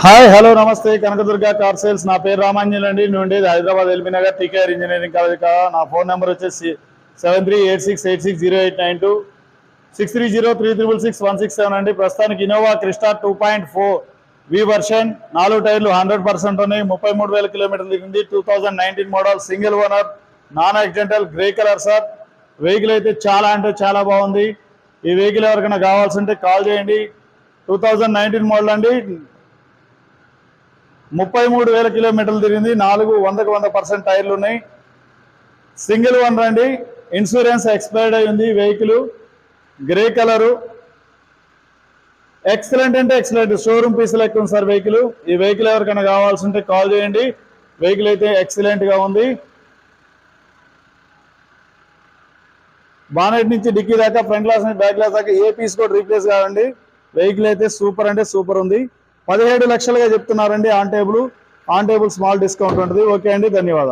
Hi hello నమస్తే Kanakadurga car sales నా పేరు రామాంజన్ అండి నుండి Hyderabad LB Nagar TKR engineering college నా ఫోన్ నెంబర్ వచ్చేసి 7386860892 6303666167 అండి. ప్రస్తుతానికి ఇన్నోవా క్రిస్టా 2.4 వి వర్షన్ 4 టైర్లు 100% ఉన్నాయి. 33,000 కిలోమీటర్లు తిరిగింది. 2019 model single owner non accidental grey colour sir. Vehicle అయితే చాలా అంటే చాలా బాగుంది. ఈ వెహికల్ ఎవరికైనా కావాల్సి ఉంటే కాల్ చేయండి. 2019 మోడల్ అండి. 33,000 కిలోమీటర్లు తిరిగింది. 100% టైర్లు ఉన్నాయి. సింగిల్ ఓనర్ అండి. ఇన్సూరెన్స్ ఎక్స్పైర్డ్ అయి ఉంది. Vehicle grey colour. ఎక్సలెంట్ అంటే ఎక్సలెంట్ షోరూమ్ పీస్ లెక్క ఉంది సార్ వెహికల్. ఈ వెహికల్ ఎవరికైనా కావాల్సి ఉంటే కాల్ చేయండి. వెహికల్ అయితే ఎక్సలెంట్గా ఉంది. బానెట్ నుంచి డిక్కీ దాకా ఫ్రంట్ గ్లాస్ నుంచి బ్యాక్ గ్లాస్ దాకా ఏ పీస్ కూడా రీప్లేస్ కావండి. వెహికల్ అయితే సూపర్ అంటే సూపర్ ఉంది. 17 లక్షలుగా చెప్తున్నారండి. ఆన్ టేబుల్ స్మాల్ డిస్కౌంట్ ఉంటుంది. ఓకే అండి, ధన్యవాదాలు.